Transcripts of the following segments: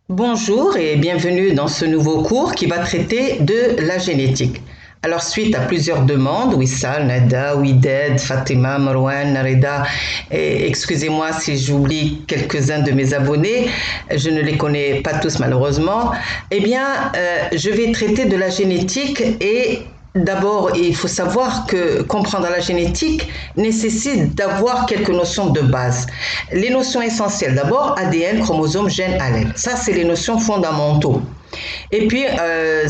Bonjour et bienvenue dans ce nouveau cours qui va traiter de la génétique. Alors, suite à plusieurs demandes, Wissal, Nada, Ouided, Fatima, Marwan, Nareda, et excusez-moi si j'oublie quelques-uns de mes abonnés, je ne les connais pas tous malheureusement, je vais traiter de la génétique et d'abord, il faut savoir que comprendre la génétique nécessite d'avoir quelques notions de base. Les notions essentielles, d'abord, ADN, chromosome, gène, allèle. Ça, c'est les notions fondamentaux. Et puis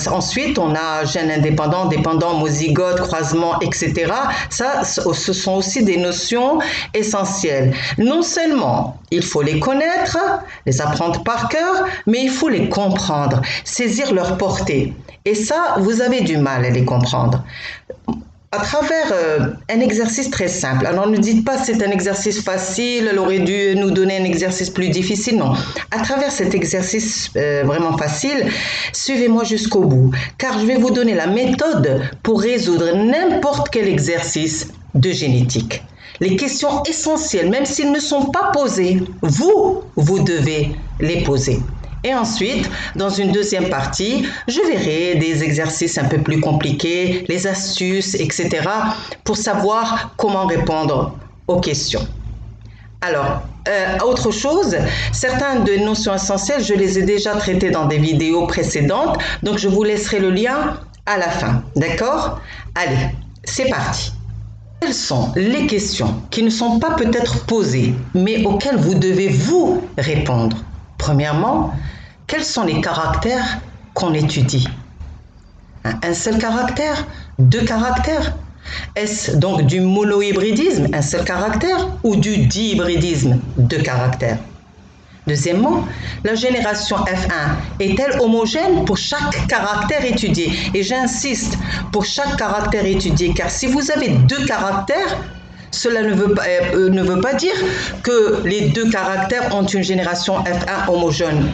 ensuite, on a gènes indépendants, dépendants, homozygotes, croisements, etc. Ça, ce sont aussi des notions essentielles. Non seulement il faut les connaître, les apprendre par cœur, mais il faut les comprendre, saisir leur portée. Et ça, vous avez du mal à les comprendre. À travers un exercice très simple. Alors ne dites pas c'est un exercice facile, elle aurait dû nous donner un exercice plus difficile. Non. À travers cet exercice vraiment facile, suivez-moi jusqu'au bout, car je vais vous donner la méthode pour résoudre n'importe quel exercice de génétique. Les questions essentielles, même s'ils ne sont pas posées, vous devez les poser. Et ensuite, dans une deuxième partie, je verrai des exercices un peu plus compliqués, les astuces, etc., pour savoir comment répondre aux questions. Alors, autre chose, certaines des notions essentielles, je les ai déjà traitées dans des vidéos précédentes, donc je vous laisserai le lien à la fin. D'accord? Allez, c'est parti. Quelles sont les questions qui ne sont pas peut-être posées, mais auxquelles vous devez vous répondre? Premièrement, quels sont les caractères qu'on étudie? Un seul caractère? Deux caractères? Est-ce donc du monohybridisme, un seul caractère, ou du dihybridisme, deux caractères? Deuxièmement, la génération F1 est-elle homogène pour chaque caractère étudié? Et j'insiste, pour chaque caractère étudié, car si vous avez deux caractères, cela ne veut pas dire que les deux caractères ont une génération F1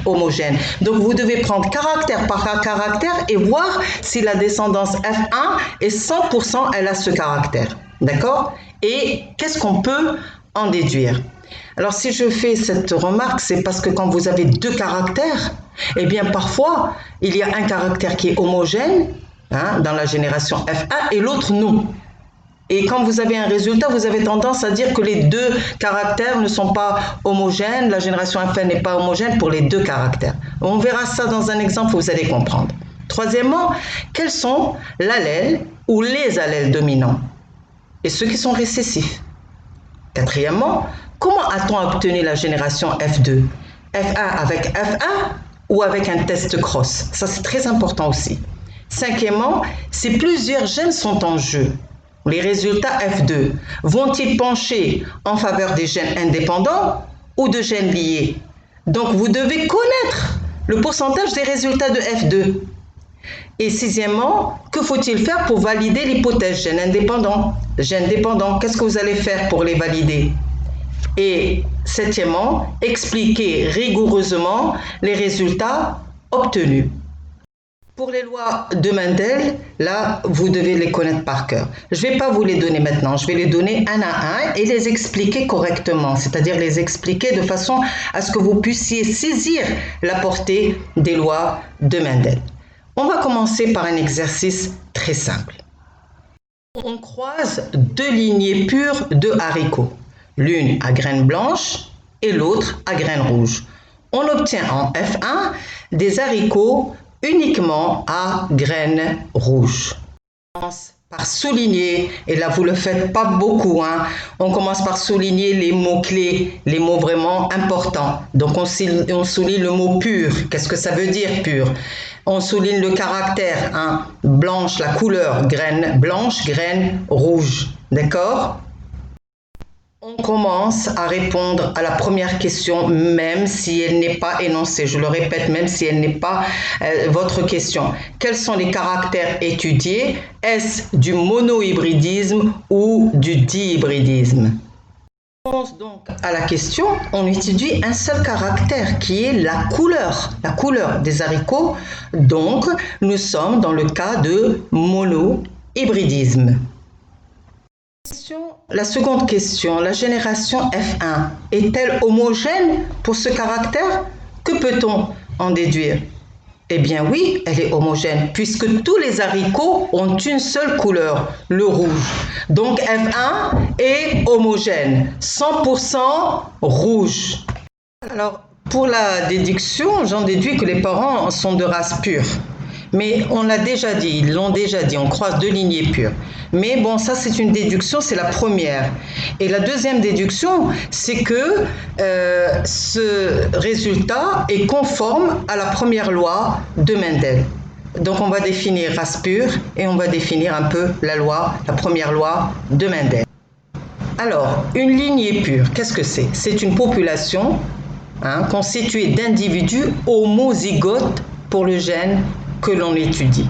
homogène. Donc vous devez prendre caractère par caractère et voir si la descendance F1 est 100%, elle a ce caractère. D'accord? Et qu'est-ce qu'on peut en déduire? Alors si je fais cette remarque, c'est parce que quand vous avez deux caractères, eh bien parfois, il y a un caractère qui est homogène dans la génération F1 et l'autre non. Et quand vous avez un résultat, vous avez tendance à dire que les deux caractères ne sont pas homogènes, la génération F1 n'est pas homogène pour les deux caractères. On verra ça dans un exemple, vous allez comprendre. Troisièmement, quels sont l'allèle ou les allèles dominants et ceux qui sont récessifs? Quatrièmement, comment a-t-on obtenu la génération F2? F1 avec F1 ou avec un test cross? Ça, c'est très important aussi. Cinquièmement, si plusieurs gènes sont en jeu, les résultats F2 vont-ils pencher en faveur des gènes indépendants ou de gènes liés? Donc, vous devez connaître le pourcentage des résultats de F2. Et sixièmement, que faut-il faire pour valider l'hypothèse gène indépendant? Gène dépendant, qu'est-ce que vous allez faire pour les valider? Et septièmement, expliquer rigoureusement les résultats obtenus. Pour les lois de Mendel, là, vous devez les connaître par cœur. Je ne vais pas vous les donner maintenant, je vais les donner un à un et les expliquer correctement, c'est-à-dire les expliquer de façon à ce que vous puissiez saisir la portée des lois de Mendel. On va commencer par un exercice très simple. On croise deux lignées pures de haricots, l'une à graines blanches et l'autre à graines rouges. On obtient en F1 des haricots uniquement à graines rouges. On commence par souligner, et là vous ne le faites pas beaucoup, on commence par souligner les mots-clés, les mots vraiment importants. Donc on souligne le mot pur. Qu'est-ce que ça veut dire pur? On souligne le caractère, blanche, la couleur, graine blanche, graine rouge. D'accord? On commence à répondre à la première question, même si elle n'est pas énoncée. Je le répète, même si elle n'est pas votre question. Quels sont les caractères étudiés? Est-ce du monohybridisme ou du dihybridisme? On pense donc à la question, on étudie un seul caractère qui est la couleur des haricots. Donc, nous sommes dans le cas de monohybridisme. La seconde question, la génération F1 est-elle homogène pour ce caractère? Que peut-on en déduire? Eh bien oui, elle est homogène, puisque tous les haricots ont une seule couleur, le rouge. Donc F1 est homogène, 100% rouge. Alors, pour la déduction, j'en déduis que les parents sont de race pure. Mais on l'a déjà dit, ils l'ont déjà dit, on croise deux lignées pures. Mais bon, ça c'est une déduction, c'est la première. Et la deuxième déduction, c'est que ce résultat est conforme à la première loi de Mendel. Donc on va définir race pure et on va définir un peu la première loi de Mendel. Alors, une lignée pure, qu'est-ce que c'est? C'est une population constituée d'individus homozygotes pour le gène que l'on étudie.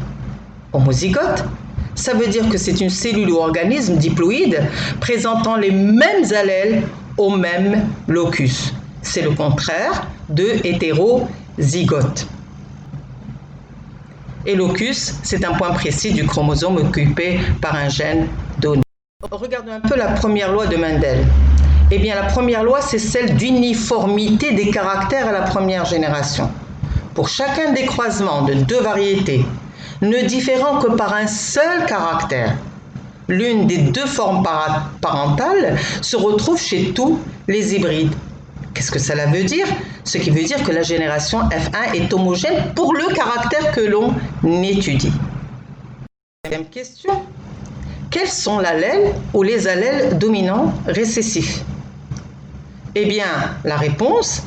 Homozygote, ça veut dire que c'est une cellule ou organisme diploïde présentant les mêmes allèles au même locus. C'est le contraire de hétérozygote. Et locus, c'est un point précis du chromosome occupé par un gène donné. Regardons un peu la première loi de Mendel. Eh bien, la première loi, c'est celle d'uniformité des caractères à la première génération. Pour chacun des croisements de deux variétés, ne différant que par un seul caractère, l'une des deux formes parentales se retrouve chez tous les hybrides. Qu'est-ce que cela veut dire? Ce qui veut dire que la génération F1 est homogène pour le caractère que l'on étudie. Deuxième question. Quels sont l'allèle ou les allèles dominants récessifs? Eh bien, la réponse,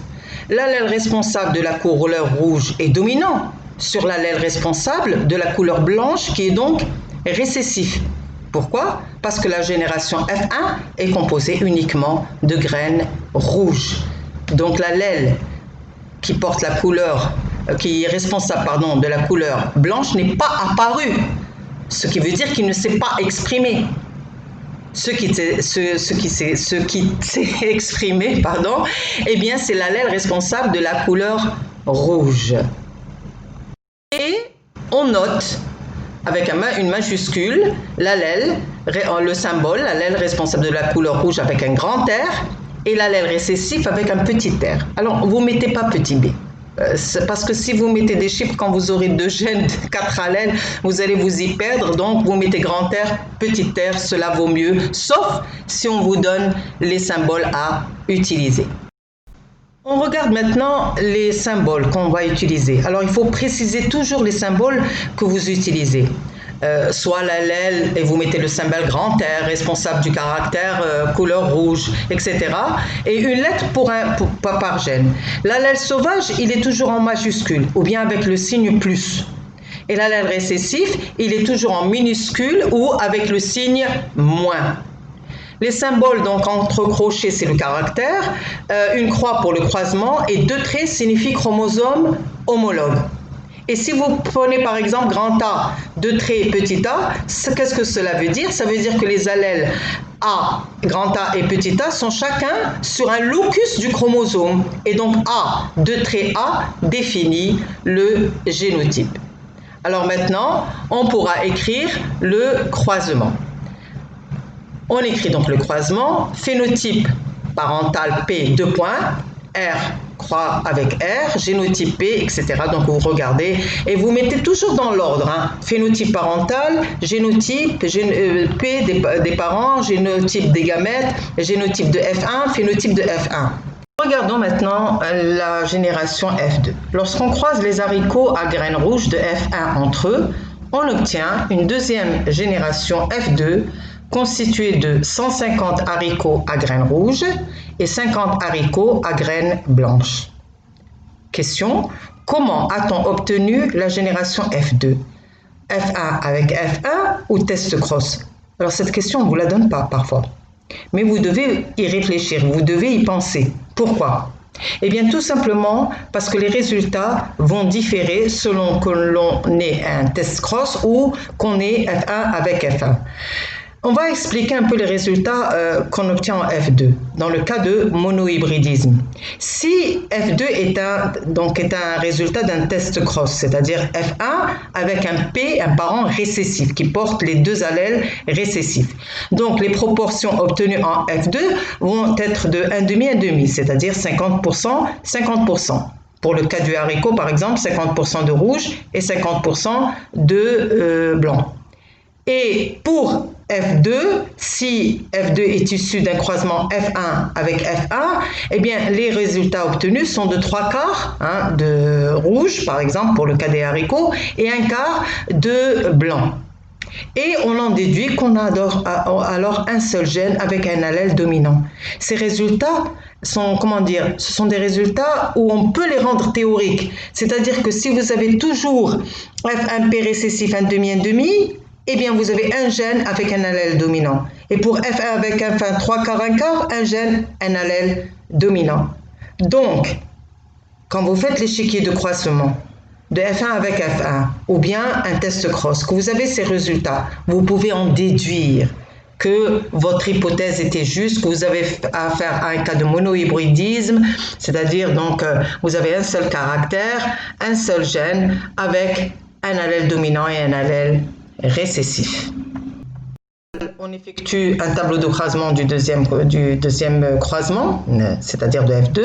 l'allèle responsable de la couleur rouge est dominant sur l'allèle responsable de la couleur blanche qui est donc récessif. Pourquoi? Parce que la génération F1 est composée uniquement de graines rouges. Donc l'allèle qui porte la couleur, qui est responsable de la couleur blanche n'est pas apparu. Ce qui veut dire qu'il ne s'est pas exprimé. Ce qui s'est exprimé, eh bien c'est l'allèle responsable de la couleur rouge. Et on note avec une majuscule l'allèle, le symbole, l'allèle responsable de la couleur rouge avec un grand R et l'allèle récessif avec un petit r. Alors vous ne mettez pas petit b. Parce que si vous mettez des chiffres, quand vous aurez deux gènes, 4 allèles, vous allez vous y perdre. Donc, vous mettez grand R, petit r, cela vaut mieux, sauf si on vous donne les symboles à utiliser. On regarde maintenant les symboles qu'on va utiliser. Alors, il faut préciser toujours les symboles que vous utilisez. Soit l'allèle et vous mettez le symbole grand R responsable du caractère couleur rouge, etc. Et une lettre par gène. L'allèle sauvage, il est toujours en majuscule ou bien avec le signe plus. Et l'allèle récessif, il est toujours en minuscule ou avec le signe moins. Les symboles, donc entre crochets, c'est le caractère, une croix pour le croisement et 2 traits signifient chromosome homologue. Et si vous prenez par exemple grand A, 2 traits et petit a, qu'est-ce que cela veut dire? Ça veut dire que les allèles A, grand A et petit a sont chacun sur un locus du chromosome. Et donc A, 2 traits A définit le génotype. Alors maintenant, on pourra écrire le croisement. On écrit donc le croisement, phénotype parental P, 2 points, R, croix avec R, génotype P, etc. Donc vous regardez et vous mettez toujours dans l'ordre. Phénotype parental, génotype, P des parents, génotype des gamètes, génotype de F1, phénotype de F1. Regardons maintenant la génération F2. Lorsqu'on croise les haricots à graines rouges de F1 entre eux, on obtient une deuxième génération F2 constituée de 150 haricots à graines rouges et 50 haricots à graines blanches. Question, comment a-t-on obtenu la génération F2? F1 avec F1 ou test cross? Alors cette question, on ne vous la donne pas parfois. Mais vous devez y réfléchir, vous devez y penser. Pourquoi? Eh bien tout simplement parce que les résultats vont différer selon que l'on ait un test cross ou qu'on ait F1 avec F1. On va expliquer un peu les résultats qu'on obtient en F2 dans le cas de monohybridisme. Si F2 est un résultat d'un test cross, c'est-à-dire F1 avec un P, un parent récessif qui porte les 2 allèles récessifs. Donc les proportions obtenues en F2 vont être de 1,5-1,5, c'est-à-dire 50%, 50%. Pour le cas du haricot, par exemple, 50% de rouge et 50% de blanc. Et pour F2, si F2 est issu d'un croisement F1 avec F1, eh bien, les résultats obtenus sont de 3/4 de rouge, par exemple, pour le cas des haricots, et 1/4 de blanc. Et on en déduit qu'on a alors un seul gène avec un allèle dominant. Ces résultats sont, ce sont des résultats où on peut les rendre théoriques. C'est-à-dire que si vous avez toujours F1P récessif 1/2, eh bien vous avez un gène avec un allèle dominant. Et pour F1 avec F1 3/4, 1/4, un gène, un allèle dominant. Donc, quand vous faites l'échiquier de croisement, de F1 avec F1 ou bien un test cross, que vous avez ces résultats, vous pouvez en déduire que votre hypothèse était juste, que vous avez affaire à un cas de monohybridisme, c'est-à-dire donc vous avez un seul caractère, un seul gène avec un allèle dominant et un allèle récessif. On effectue un tableau de croisement du deuxième croisement, c'est-à-dire de F2,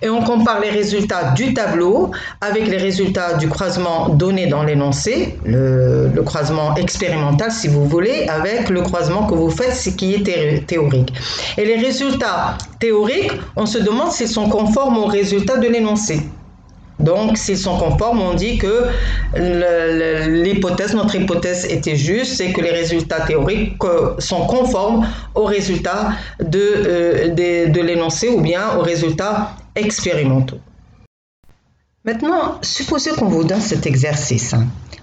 et on compare les résultats du tableau avec les résultats du croisement donné dans l'énoncé, le croisement expérimental si vous voulez, avec le croisement que vous faites, ce qui est théorique. Et les résultats théoriques, on se demande s'ils sont conformes aux résultats de l'énoncé. Donc, s'ils sont conformes, on dit que notre hypothèse était juste, c'est que les résultats théoriques sont conformes aux résultats de l'énoncé ou bien aux résultats expérimentaux. Maintenant, supposez qu'on vous donne cet exercice.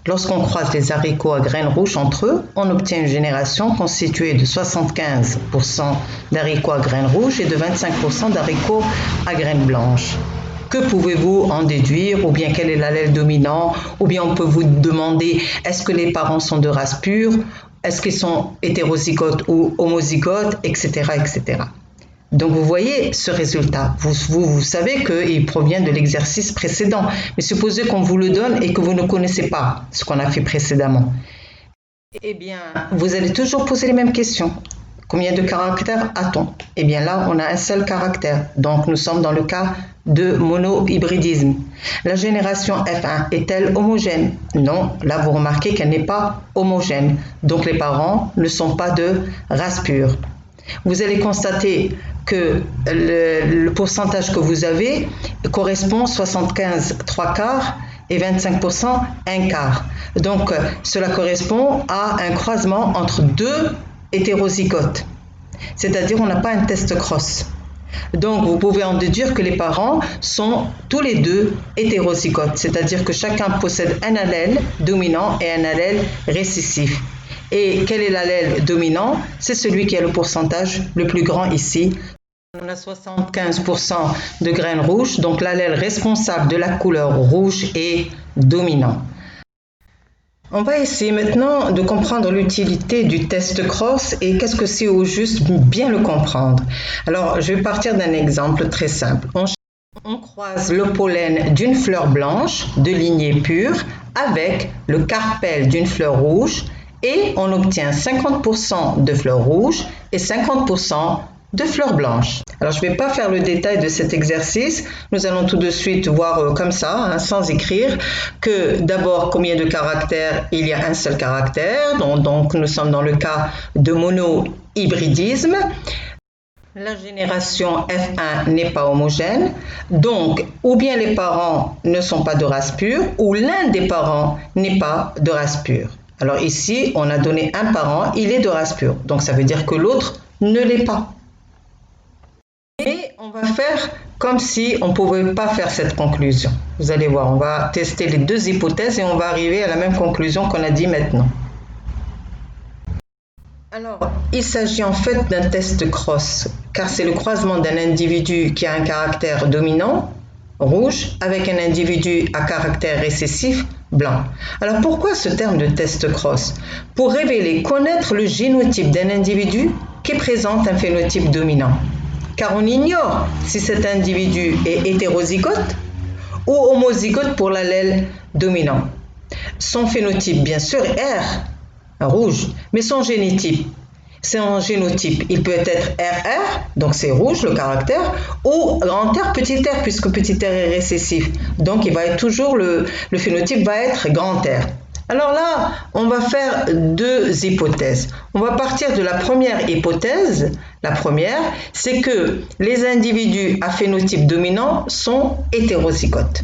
Lorsqu'on croise les haricots à graines rouges entre eux, on obtient une génération constituée de 75% d'haricots à graines rouges et de 25% d'haricots à graines blanches. Que pouvez-vous en déduire? Ou bien quel est l'allèle dominant? Ou bien on peut vous demander, est-ce que les parents sont de race pure? Est-ce qu'ils sont hétérozygotes ou homozygotes? Etc. etc. Donc vous voyez ce résultat. Vous savez qu'il provient de l'exercice précédent. Mais supposez qu'on vous le donne et que vous ne connaissez pas ce qu'on a fait précédemment. Eh bien, vous allez toujours poser les mêmes questions. Combien de caractères a-t-on? Eh bien là, on a un seul caractère. Donc nous sommes dans le cas de monohybridisme. La génération F1 est-elle homogène? Non, là vous remarquez qu'elle n'est pas homogène. Donc les parents ne sont pas de race pure. Vous allez constater que le pourcentage que vous avez correspond 75 3/4 et 25% 1/4. Donc cela correspond à un croisement entre deux hétérozygotes. C'est-à-dire on n'a pas un test cross. Donc vous pouvez en déduire que les parents sont tous les deux hétérozygotes, c'est-à-dire que chacun possède un allèle dominant et un allèle récessif. Et quel est l'allèle dominant? C'est celui qui a le pourcentage le plus grand ici. On a 75% de graines rouges, donc l'allèle responsable de la couleur rouge est dominant. On va essayer maintenant de comprendre l'utilité du test cross et qu'est-ce que c'est au juste bien le comprendre. Alors, je vais partir d'un exemple très simple. On croise le pollen d'une fleur blanche de lignée pure avec le carpel d'une fleur rouge et on obtient 50% de fleurs rouges et 50% de fleurs blanches. Alors, je ne vais pas faire le détail de cet exercice. Nous allons tout de suite voir comme ça, sans écrire, que d'abord, combien de caractères? Il y a un seul caractère. Donc, nous sommes dans le cas de monohybridisme. La génération F1 n'est pas homogène. Donc, ou bien les parents ne sont pas de race pure, ou l'un des parents n'est pas de race pure. Alors ici, on a donné un parent, il est de race pure. Donc, ça veut dire que l'autre ne l'est pas. Mais on va faire comme si on ne pouvait pas faire cette conclusion. Vous allez voir, on va tester les deux hypothèses et on va arriver à la même conclusion qu'on a dit maintenant. Alors, il s'agit en fait d'un test cross, car c'est le croisement d'un individu qui a un caractère dominant, rouge, avec un individu à caractère récessif, blanc. Alors, pourquoi ce terme de test cross? Pour révéler, connaître le génotype d'un individu qui présente un phénotype dominant. Car on ignore si cet individu est hétérozygote ou homozygote pour l'allèle dominant. Son phénotype, bien sûr, est R, rouge, mais son génotype, c'est un génotype. Il peut être RR, donc c'est rouge le caractère, ou grand R, petit r, puisque petit r est récessif. Donc il va être toujours, le phénotype va être grand R. Alors là, on va faire deux hypothèses. On va partir de la première hypothèse. La première, c'est que les individus à phénotype dominant sont hétérozygotes.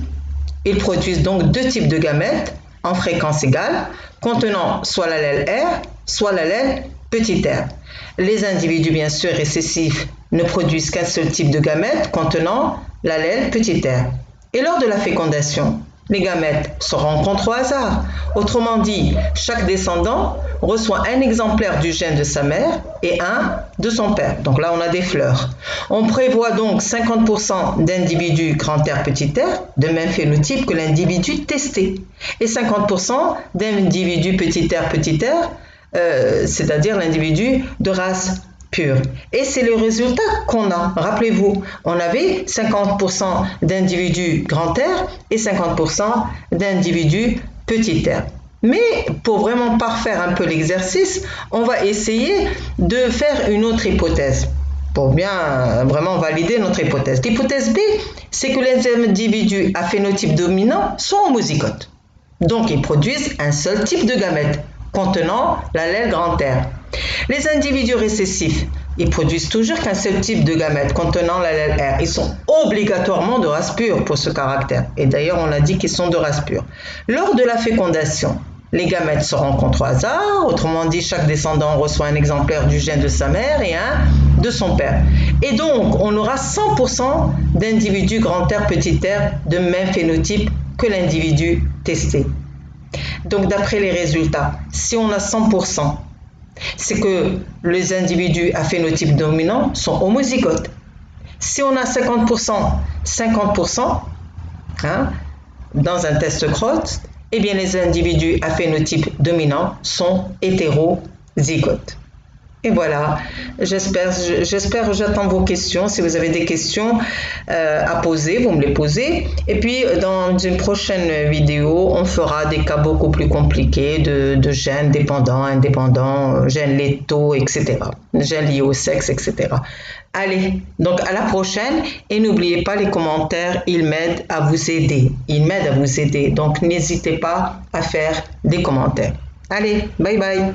Ils produisent donc deux types de gamètes en fréquence égale, contenant soit l'allèle R, soit l'allèle petit r. Les individus bien sûr récessifs ne produisent qu'un seul type de gamète contenant l'allèle petit r. Et lors de la fécondation, les gamètes se rencontrent au hasard. Autrement dit, chaque descendant reçoit un exemplaire du gène de sa mère et un de son père. Donc là, on a des fleurs. On prévoit donc 50% d'individus grand R petit r de même phénotype que l'individu testé et 50% d'individus petit r, c'est-à-dire l'individu de race pure. Et c'est le résultat qu'on a. Rappelez-vous, on avait 50% d'individus grand R et 50% d'individus petit r. Mais pour vraiment parfaire un peu l'exercice, on va essayer de faire une autre hypothèse pour bien vraiment valider notre hypothèse. L'hypothèse B, c'est que les individus à phénotype dominant sont homozygotes. Donc, ils produisent un seul type de gamète contenant l'allèle grand R. Les individus récessifs, ils produisent toujours qu'un seul type de gamète contenant l'allèle R. Ils sont obligatoirement de race pure pour ce caractère. Et d'ailleurs, on a dit qu'ils sont de race pure. Lors de la fécondation, les gamètes se rencontrent au hasard, autrement dit, chaque descendant reçoit un exemplaire du gène de sa mère et un de son père. Et donc, on aura 100% d'individus grand R, petit r de même phénotype que l'individu testé. Donc, d'après les résultats, si on a 100%, c'est que les individus à phénotype dominant sont homozygotes. Si on a 50%, dans un test Cross, eh bien les individus à phénotype dominant sont hétérozygotes. Et voilà, j'attends vos questions. Si vous avez des questions à poser, vous me les posez. Et puis, dans une prochaine vidéo, on fera des cas beaucoup plus compliqués de gènes dépendants, indépendants, gènes létaux, etc. Gènes liés au sexe, etc. Allez, donc à la prochaine. Et n'oubliez pas les commentaires, ils m'aident à vous aider. Donc, n'hésitez pas à faire des commentaires. Allez, bye bye.